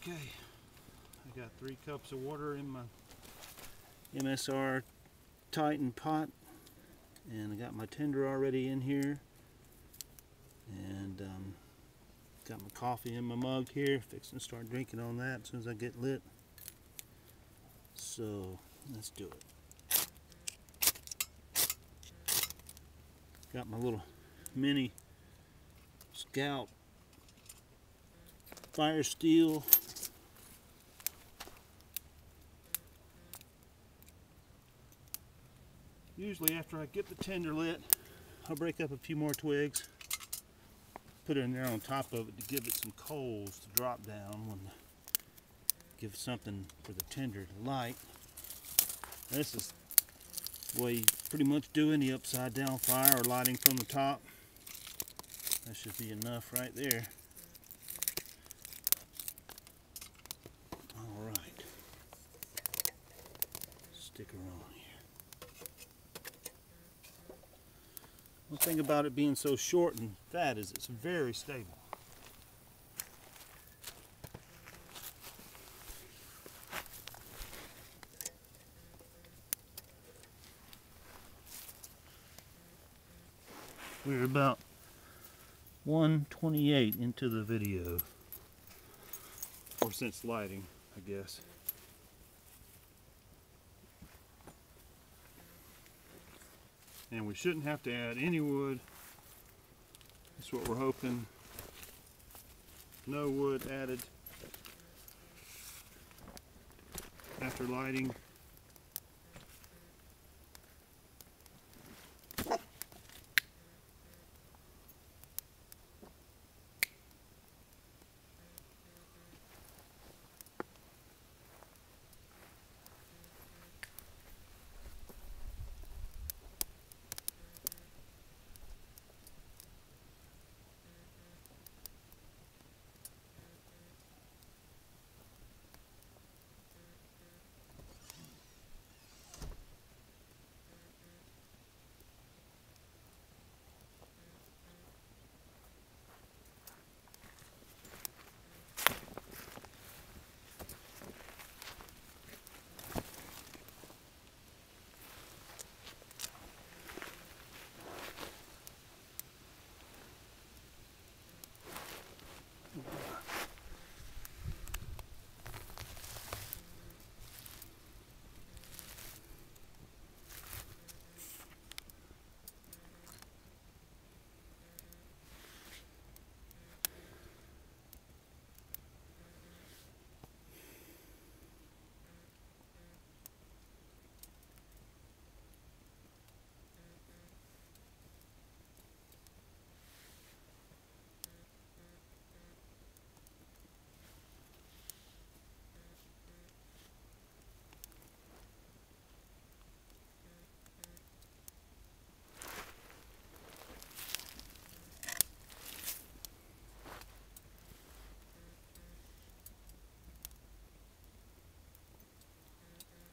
Okay, I got 3 cups of water in my MSR Titan pot, and I got my tinder already in here, and got my coffee in my mug here, fixing to start drinking on that as soon as I get lit. So let's do it. Got my little mini Scout fire steel. Usually after I get the tinder lit, I'll break up a few more twigs, put it in there on top of it to give it some coals to drop down when give something for the tinder to light. This is the way you pretty much do any upside down fire or lighting from the top. That should be enough right there. Alright. Stick her on here. One thing about it being so short and fat is it's very stable. We're about 1:28 into the video, or since lighting, I guess. And we shouldn't have to add any wood. That's what we're hoping. No wood added after lighting.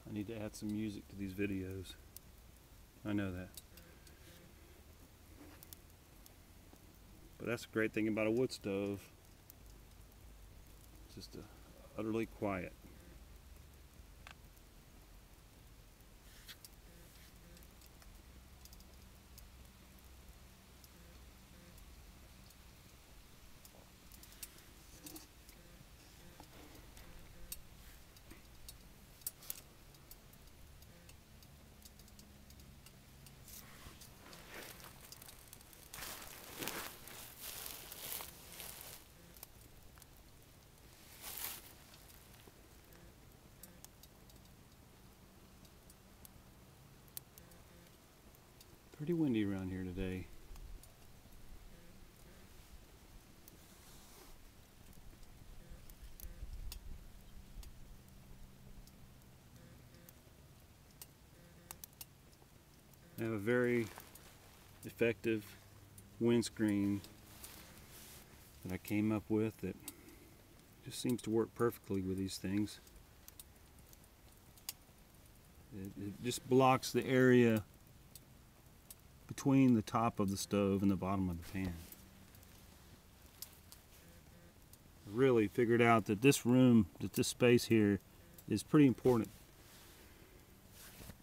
I need to add some music to these videos. I know that. But that's a great thing about a wood stove. It's just utterly quiet. Pretty windy around here today. I have a very effective windscreen that I came up with that just seems to work perfectly with these things. It just blocks the area between the top of the stove and the bottom of the pan. really figured out that this room, that this space here is pretty important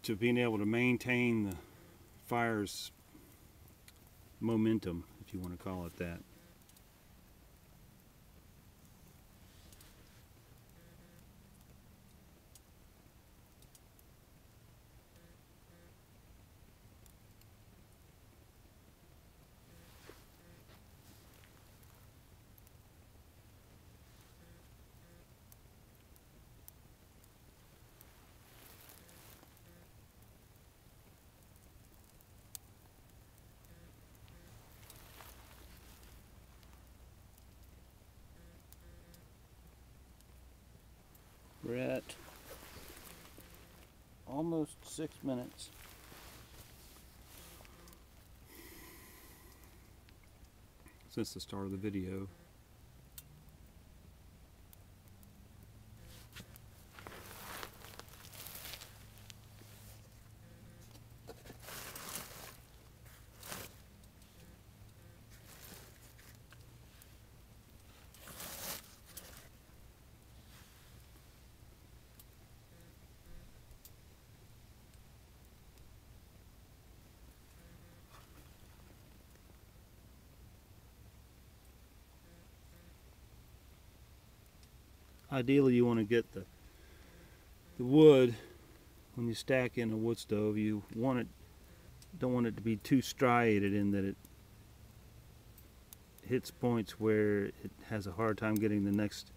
to being able to maintain the fire's momentum, if you want to call it that. We're at almost 6 minutes. Since the start of the video. Ideally, you want to get the wood when you stack in a wood stove. You don't want it to be too striated in that it hits points where it has a hard time getting the next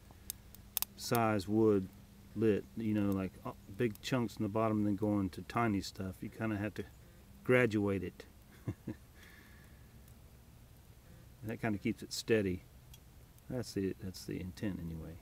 size wood lit. You know, like big chunks in the bottom and then going to tiny stuff. You kind of have to graduate it. That kind of keeps it steady. That's the intent anyway.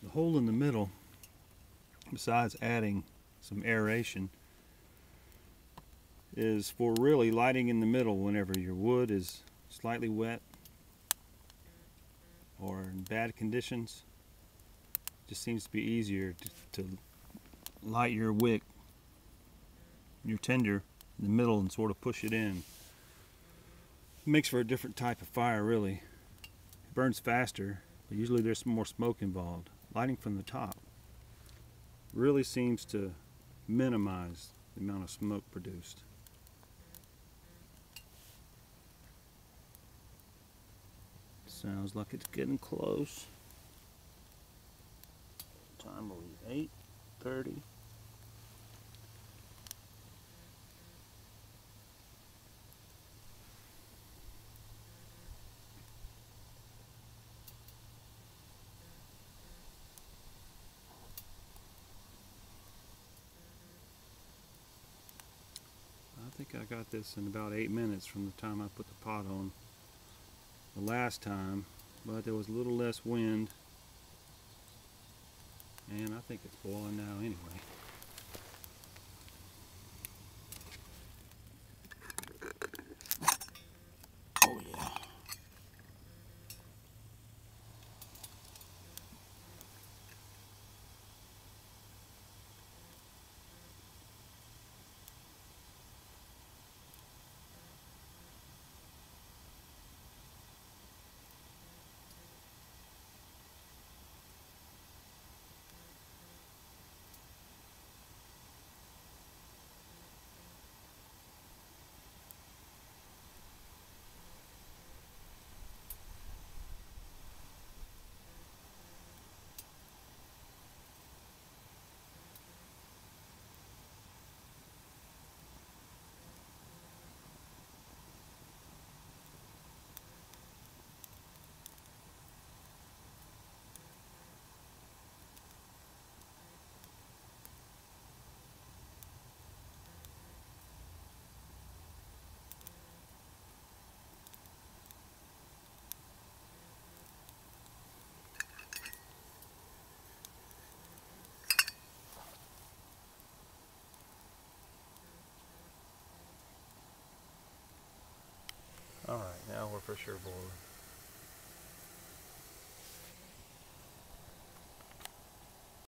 The hole in the middle, besides adding some aeration, is for really lighting in the middle whenever your wood is slightly wet or in bad conditions. It just seems to be easier to light your wick, your tinder, in the middle and sort of push it in. It makes for a different type of fire, really. It burns faster, but usually there's more smoke involved. Lighting from the top really seems to minimize the amount of smoke produced. Sounds like it's getting close. Time will be 8:30. I think I got this in about 8 minutes from the time I put the pot on the last time, but there was a little less wind, and I think it's boiling now anyway. Oh yeah. Alright, now we're for sure boiling.